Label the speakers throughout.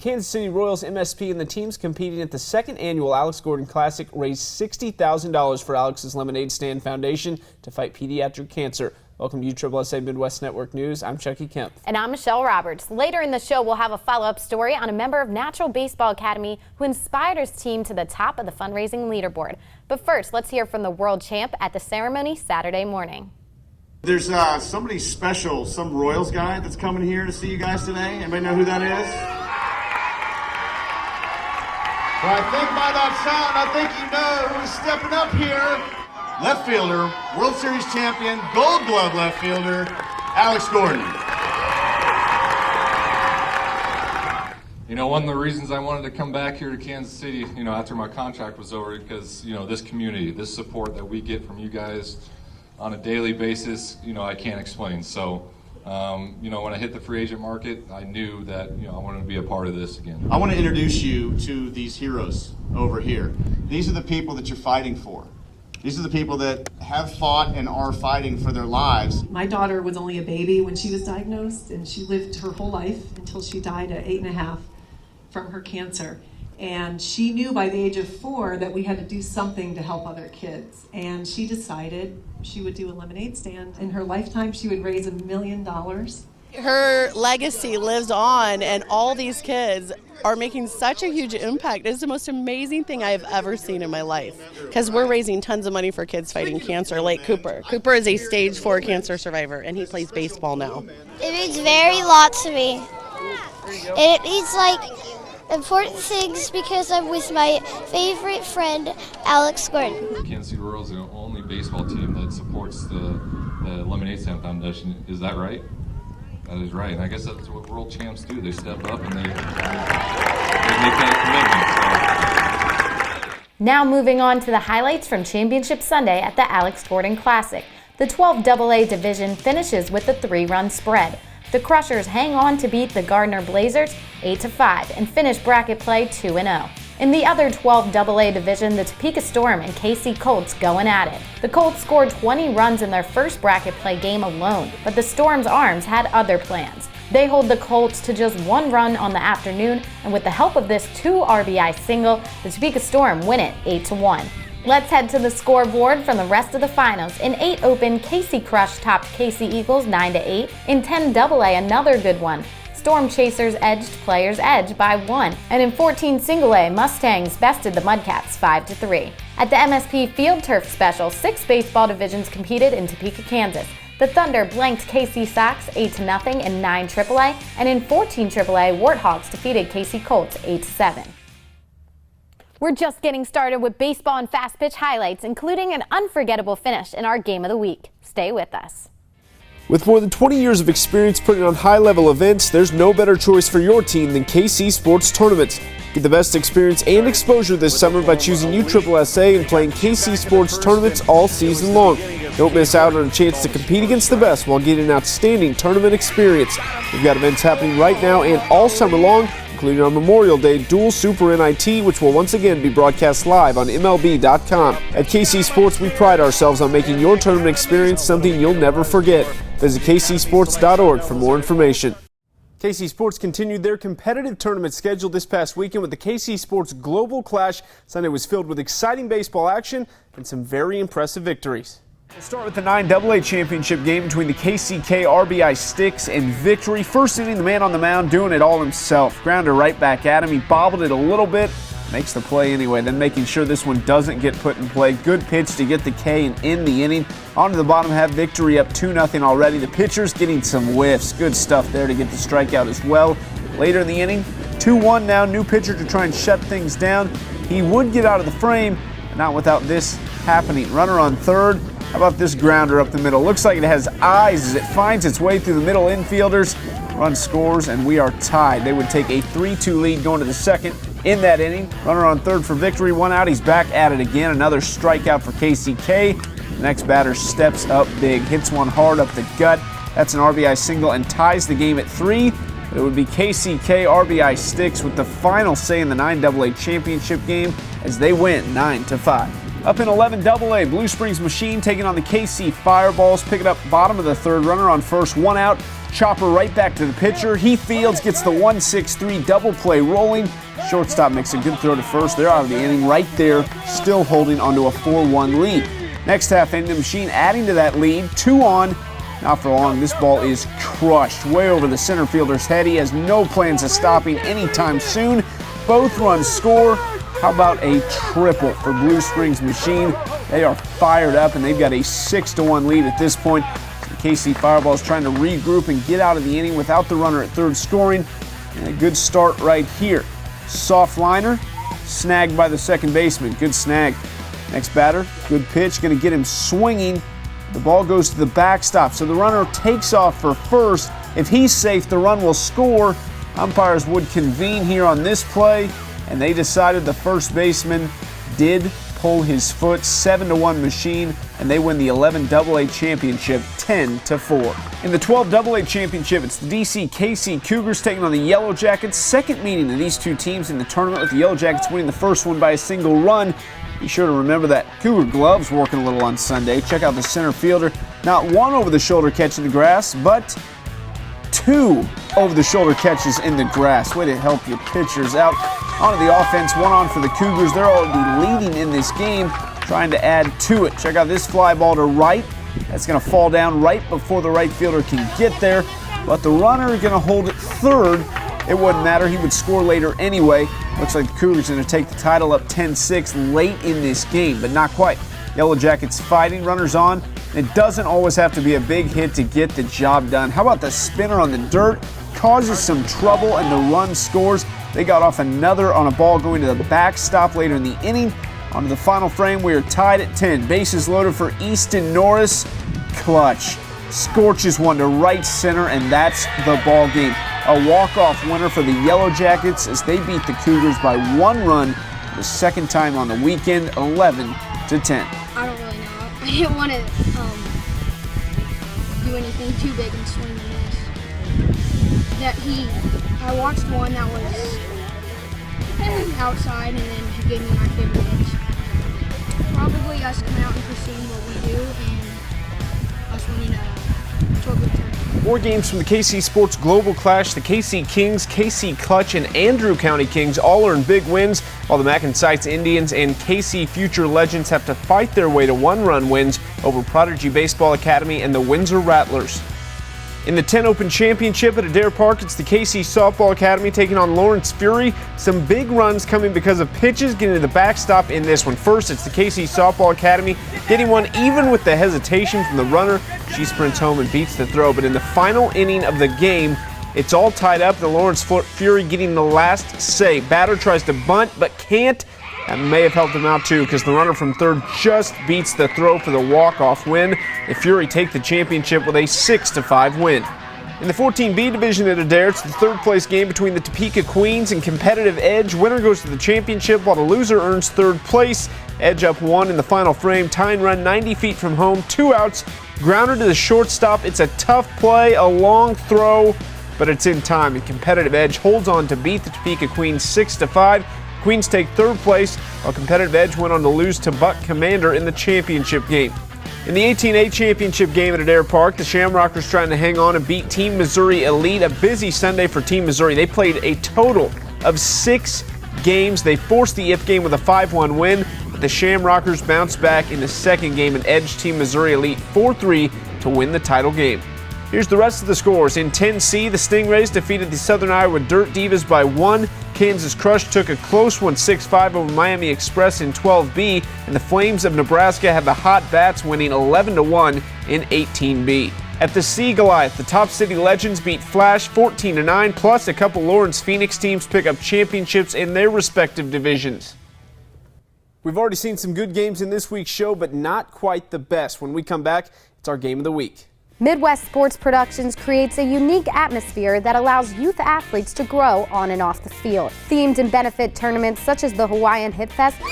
Speaker 1: Kansas City Royals MSP and the teams competing at the second annual Alex Gordon Classic raised $60,000 for Alex's Lemonade Stand Foundation to fight pediatric cancer. Welcome to USSSA Midwest Network News. I'm Chucky Kemp.
Speaker 2: And I'm Michelle Roberts. Later in the show, we'll have a follow-up story on a member of Natural Baseball Academy who inspired his team to the top of the fundraising leaderboard. But first, let's hear from the world champ at the ceremony Saturday morning.
Speaker 3: There's somebody special, some Royals guy that's coming here to see you guys today. Anybody know who that is? Well, I think by that sound, I think you know who's stepping up here. Left fielder, World Series champion, Gold Glove left fielder, Alex Gordon.
Speaker 4: You know, one of the reasons I wanted to come back here to Kansas City, after my contract was over, because, this community, this support that we get from you guys on a daily basis, I can't explain. So, when I hit the free agent market, I knew that, I wanted to be a part of this again.
Speaker 3: I want to introduce you to these heroes over here. These are the people that you're fighting for. These are the people that have fought and are fighting for their lives.
Speaker 5: My daughter was only a baby when she was diagnosed, and she lived her whole life until she died at 8.5 from her cancer. And she knew by the age of 4 that we had to do something to help other kids. And she decided she would do a lemonade stand. In her lifetime, she would raise $1 million.
Speaker 6: Her legacy lives on, and all these kids are making such a huge impact. It's the most amazing thing I've ever seen in my life, because we're raising tons of money for kids fighting cancer, like Cooper. Cooper is a stage 4 cancer survivor, and he plays baseball now.
Speaker 7: It means very lot to me. It means important things because I'm with my favorite friend, Alex Gordon.
Speaker 4: The Kansas City Royals are the only baseball team that supports the Lemonade Stand Foundation. Is that right? That is right, and I guess that's what world champs do. They step up and they make that commitment. So.
Speaker 2: Now moving on to the highlights from Championship Sunday at the Alex Gordon Classic. The 12AA division finishes with a 3-run spread. The Crushers hang on to beat the Gardner Blazers 8-5 and finish bracket play 2-0. In the other 12AA division, the Topeka Storm and KC Colts going at it. The Colts scored 20 runs in their first bracket play game alone, but the Storm's arms had other plans. They hold the Colts to just 1 run on the afternoon, and with the help of this 2 RBI single, the Topeka Storm win it 8-1. Let's head to the scoreboard from the rest of the finals. In 8 open, KC Crush topped KC Eagles 9-8. In 10AA, another good one. Storm Chasers edged Players Edge by 1, and in 14 Single A, Mustangs bested the Mudcats 5-3. At the MSP Field Turf Special, 6 baseball divisions competed in Topeka, Kansas. The Thunder blanked KC Sox 8-0 in 9 AAA, and in 14 AAA, Warthogs defeated KC Colts 8-7. We're just getting started with baseball and fast pitch highlights, including an unforgettable finish in our Game of the Week. Stay with us.
Speaker 1: With more than 20 years of experience putting on high-level events, there's no better choice for your team than KC Sports Tournaments. Get the best experience and exposure this summer by choosing USSSA and playing KC Sports Tournaments all season long. Don't miss out on a chance to compete against the best while getting an outstanding tournament experience. We've got events happening right now and all summer long, including our Memorial Day Dual Super NIT, which will once again be broadcast live on MLB.com. At KC Sports, we pride ourselves on making your tournament experience something you'll never forget. Visit kcsports.org for more information. KC Sports continued their competitive tournament schedule this past weekend with the KC Sports Global Clash. Sunday was filled with exciting baseball action and some very impressive victories. We'll start with the 9AA championship game between the KCK RBI Sticks and Victory. First inning, the man on the mound doing it all himself. Grounder right back at him. He bobbled it a little bit. Makes the play anyway, then making sure this one doesn't get put in play. Good pitch to get the K and end the inning. On to the bottom half, Victory up 2-0 already. The pitcher's getting some whiffs. Good stuff there to get the strikeout as well. Later in the inning, 2-1 now. New pitcher to try and shut things down. He would get out of the frame, but not without this happening. Runner on third. How about this grounder up the middle? Looks like it has eyes as it finds its way through the middle infielders. Run scores, and we are tied. They would take a 3-2 lead going to the second in that inning. Runner on third for Victory. 1 out. He's back at it again. Another strikeout for KCK. The next batter steps up big. Hits one hard up the gut. That's an RBI single and ties the game at 3. It would be KCK RBI Sticks with the final say in the 9AA championship game as they win 9-5. Up in 11 AA, Blue Springs Machine taking on the KC Fireballs, picking up bottom of the third, runner on first, one out. Chopper right back to the pitcher. He fields, gets the 1-6-3 double play rolling. Shortstop makes a good throw to first. They're out of the inning right there, still holding onto a 4-1 lead. Next half inning, the Machine adding to that lead, 2 on. Not for long, this ball is crushed way over the center fielder's head. He has no plans of stopping anytime soon. Both runs score. How about a triple for Blue Springs Machine? They are fired up, and they've got a 6-1 lead at this point. The KC Fireballs trying to regroup and get out of the inning without the runner at third scoring. And a good start right here. Soft liner, snagged by the second baseman. Good snag. Next batter, good pitch, going to get him swinging. The ball goes to the backstop, so the runner takes off for first. If he's safe, the run will score. Umpires would convene here on this play, and they decided the first baseman did pull his foot. 7-1 Machine, and they win the 11 AA championship 10-4. In the 12 AA championship, it's the DC KC Cougars taking on the Yellow Jackets. Second meeting of these two teams in the tournament, with the Yellow Jackets winning the first one by a single run. Be sure to remember that Cougar gloves working a little on Sunday. Check out the center fielder. Not one over-the-shoulder catch in the grass, but 2 over-the-shoulder catches in the grass. Way to help your pitchers out. Onto the offense, 1 on for the Cougars. They're already leading in this game, trying to add to it. Check out this fly ball to right. That's going to fall down right before the right fielder can get there. But the runner is going to hold it third. It wouldn't matter. He would score later anyway. Looks like the Cougars are going to take the title up 10-6 late in this game, but not quite. Yellow Jackets fighting, runners on. It doesn't always have to be a big hit to get the job done. How about the spinner on the dirt? Causes some trouble and the run scores. They got off another on a ball going to the backstop later in the inning. Onto the final frame, we are tied at 10. Bases loaded for Easton Norris. Clutch. Scorches one to right center, and that's the ball game. A walk-off winner for the Yellow Jackets as they beat the Cougars by 1 run the second time on the weekend, 11-10.
Speaker 8: I don't really know. I didn't want to do anything too big and swing and miss. I watched one that was outside, and then he gave me my favorite pitch. Probably us coming out and pursuing what we do, and us winning a 12-week tournament.
Speaker 1: 4 games from the KC Sports Global Clash. The KC Kings, KC Clutch, and Andrew County Kings all earn big wins, while the Macon Sites Indians and KC Future Legends have to fight their way to 1-run wins over Prodigy Baseball Academy and the Windsor Rattlers. In the 10 Open Championship at Adair Park, it's the KC Softball Academy taking on Lawrence Fury. Some big runs coming because of pitches getting to the backstop in this one. First, it's the KC Softball Academy getting one even with the hesitation from the runner. She sprints home and beats the throw, but in the final inning of the game, it's all tied up. The Lawrence Fury getting the last say. Batter tries to bunt, but can't. That may have helped him out too, because the runner from third just beats the throw for the walk-off win. The Fury take the championship with a 6-5 win. In the 14B division at Adair, it's the third place game between the Topeka Queens and Competitive Edge. Winner goes to the championship, while the loser earns third place. Edge up 1 in the final frame. Tying run 90 feet from home, 2 outs. Grounder to the shortstop. It's a tough play, a long throw, but it's in time, and Competitive Edge holds on to beat the Topeka Queens 6-5. Queens take third place, while Competitive Edge went on to lose to Buck Commander in the championship game. In the 18A championship game at Adair Park, the Shamrockers trying to hang on and beat Team Missouri Elite. A busy Sunday for Team Missouri. They played a total of 6 games. They forced the if game with a 5-1 win, but the Shamrockers bounced back in the second game and edged Team Missouri Elite 4-3 to win the title game. Here's the rest of the scores. In 10C, the Stingrays defeated the Southern Iowa Dirt Divas by 1. Kansas Crush took a close one 6-5 over Miami Express in 12B, and the Flames of Nebraska had the Hot Bats winning 11-1 in 18B. At the C Goliath, the Top City Legends beat Flash 14-9, plus a couple Lawrence Phoenix teams pick up championships in their respective divisions. We've already seen some good games in this week's show, but not quite the best. When we come back, it's our Game of the Week.
Speaker 2: Midwest Sports Productions creates a unique atmosphere that allows youth athletes to grow on and off the field. Themed and benefit tournaments such as the Hawaiian Hip Fest.
Speaker 9: We love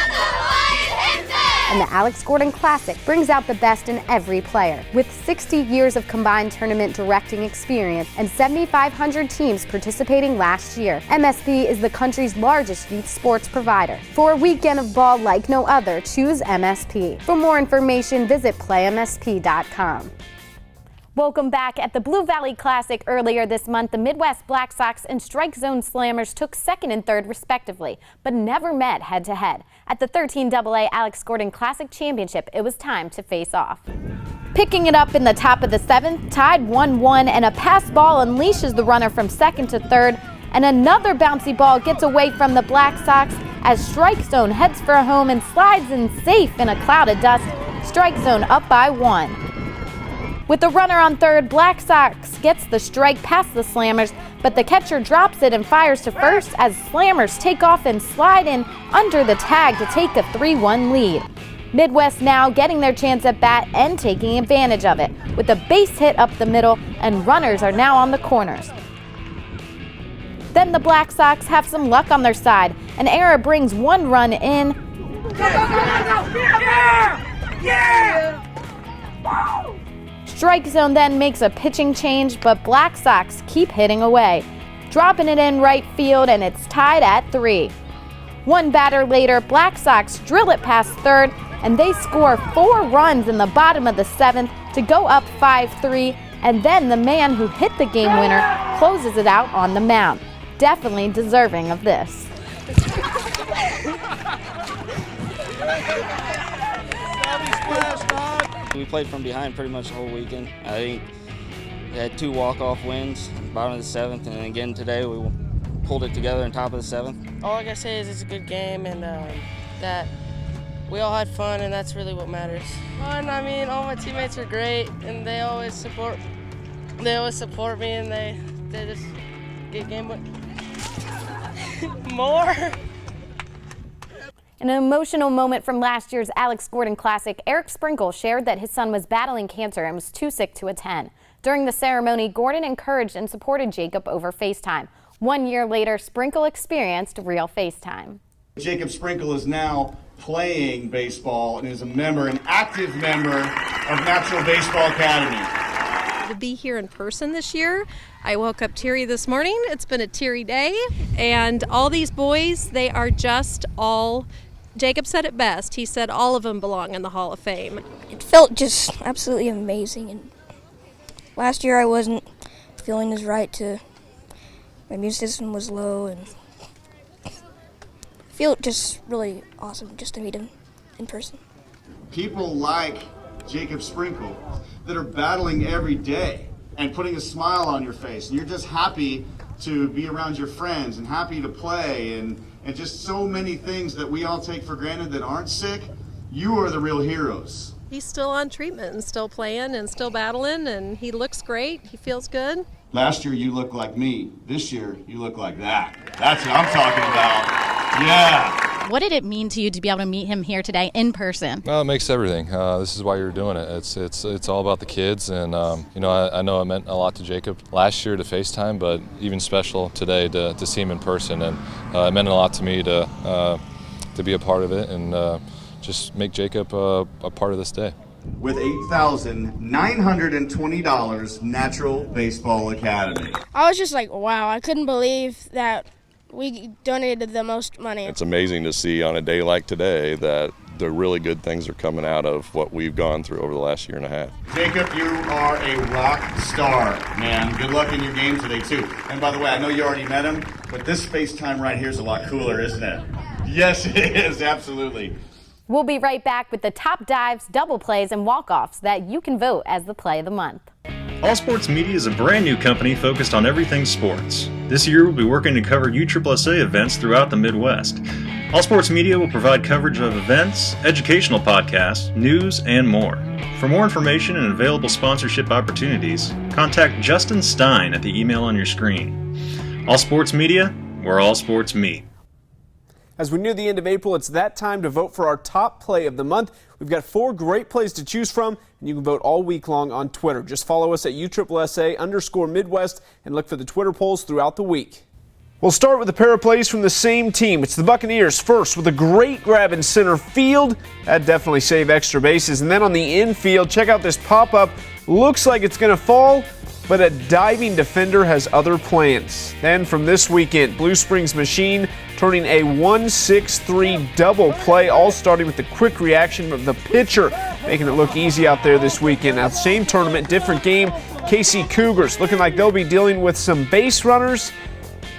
Speaker 9: the Hawaiian Hip Fest!
Speaker 2: And the Alex Gordon Classic brings out the best in every player. With 60 years of combined tournament directing experience and 7,500 teams participating last year, MSP is the country's largest youth sports provider. For a weekend of ball like no other, choose MSP. For more information, visit playmsp.com. Welcome back. At the Blue Valley Classic earlier this month, the Midwest Black Sox and Strike Zone Slammers took second and third respectively, but never met head-to-head. At the 13AA Alex Gordon Classic Championship, it was time to face off. Picking it up in the top of the 7th, tied 1-1, and a pass ball unleashes the runner from second to third, and another bouncy ball gets away from the Black Sox as Strike Zone heads for home and slides in safe in a cloud of dust. Strike Zone up by 1. With the runner on third, Black Sox gets the strike past the Slammers, but the catcher drops it and fires to first as Slammers take off and slide in under the tag to take a 3-1 lead. Midwest now getting their chance at bat and taking advantage of it, with a base hit up the middle, and runners are now on the corners. Then the Black Sox have some luck on their side. An error brings 1 run in. Strike Zone then makes a pitching change, but Black Sox keep hitting away, dropping it in right field, and it's tied at 3. One batter later, Black Sox drill it past third, and they score 4 runs in the bottom of the 7th to go up 5-3, and then the man who hit the game winner closes it out on the mound. Definitely deserving of this.
Speaker 9: We played from behind pretty much the whole weekend. I think we had 2 walk-off wins, bottom of the 7th, and again today we pulled it together on top of the 7th.
Speaker 6: All I gotta say is it's a good game, and that we all had fun, and that's really what matters. Fun, I mean, all my teammates are great, and they always support me, and they just get game with more.
Speaker 2: In an emotional moment from last year's Alex Gordon Classic, Eric Sprinkle shared that his son was battling cancer and was too sick to attend. During the ceremony, Gordon encouraged and supported Jacob over FaceTime. 1 year later, Sprinkle experienced real FaceTime.
Speaker 3: Jacob Sprinkle is now playing baseball and is an active member of Natural Baseball Academy.
Speaker 10: To be here in person this year. I woke up teary this morning. It's been a teary day, and all these boys, they are just all, Jacob said it best. He said all of them belong in the Hall of Fame.
Speaker 8: It felt just absolutely amazing, and last year I wasn't feeling as right my immune system was low, and I feel just really awesome just to meet him in person.
Speaker 3: People like Jacob Sprinkle that are battling every day and putting a smile on your face, and you're just happy to be around your friends and happy to play and just so many things that we all take for granted that aren't sick. You are the real heroes.
Speaker 10: He's still on treatment and still playing and still battling, and he looks great. He feels good.
Speaker 3: Last year you looked like me. This year you look like that. That's what I'm talking about. Yeah.
Speaker 11: What did it mean to you to be able to meet him here today in person?
Speaker 4: Well, it makes everything. This is why you're doing it. It's all about the kids, and I know it meant a lot to Jacob last year to FaceTime, but even special today to see him in person, and it meant a lot to me to be a part of it and just make Jacob a part of this day.
Speaker 3: With $8,920, Natural Baseball Academy.
Speaker 8: I was just like, wow, I couldn't believe that we donated the most money.
Speaker 12: It's amazing to see on a day like today that the really good things are coming out of what we've gone through over the last year and a half.
Speaker 3: Jacob, you are a rock star, man. Good luck in your game today, too. And by the way, I know you already met him, but this FaceTime right here is a lot cooler, isn't it? Yes, it is, absolutely.
Speaker 2: We'll be right back with the top dives, double plays, and walk-offs that you can vote as the play of the month.
Speaker 13: All Sports Media is a brand new company focused on everything sports. This year we'll be working to cover USSSA events throughout the Midwest. All Sports Media will provide coverage of events, educational podcasts, news, and more. For more information and available sponsorship opportunities, contact Justin Stein at the email on your screen. All Sports Media, where all sports meet.
Speaker 1: As we near the end of April, it's that time to vote for our top play of the month. We've got 4 great plays to choose from, and you can vote all week long on Twitter. Just follow us at USSSA_Midwest and look for the Twitter polls throughout the week. We'll start with a pair of plays from the same team. It's the Buccaneers first with a great grab in center field. That definitely saved extra bases. And then on the infield, check out this pop-up. Looks like it's going to fall, but a diving defender has other plans. Then from this weekend, Blue Springs Machine turning a 1-6-3 double play, all starting with the quick reaction of the pitcher, making it look easy out there this weekend. Now, same tournament, different game. KC Cougars looking like they'll be dealing with some base runners.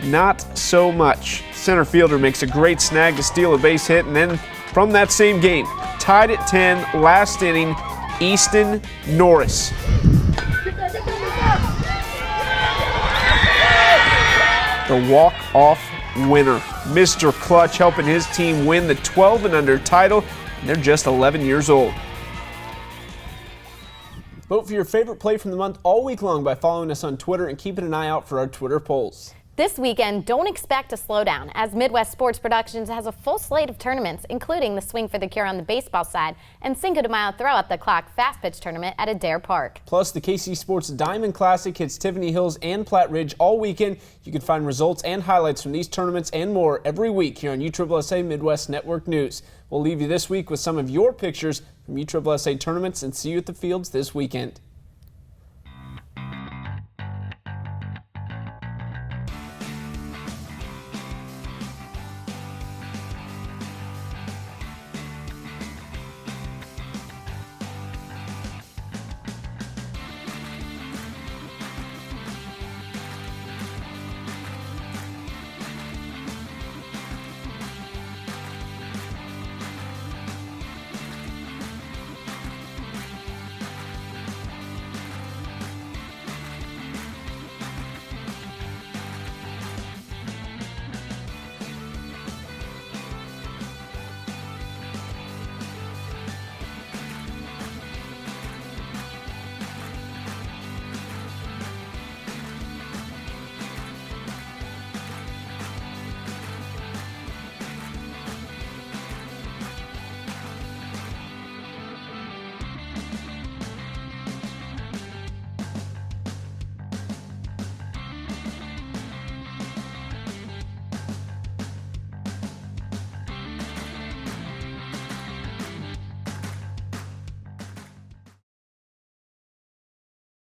Speaker 1: Not so much. Center fielder makes a great snag to steal a base hit, and then from that same game, tied at 10, last inning, Easton Norris. The walk-off winner. Mr. Clutch helping his team win the 12 and under title, and they're just 11 years old. Vote for your favorite play from the month all week long by following us on Twitter and keeping an eye out for our Twitter polls.
Speaker 2: This weekend, don't expect a slowdown, as Midwest Sports Productions has a full slate of tournaments, including the Swing for the Cure on the baseball side and Cinco de Mayo Throw at the Clock fast pitch tournament at Adair Park.
Speaker 1: Plus, the KC Sports Diamond Classic hits Tiffany Hills and Platte Ridge all weekend. You can find results and highlights from these tournaments and more every week here on USSSA Midwest Network News. We'll leave you this week with some of your pictures from USSSA tournaments and see you at the fields this weekend.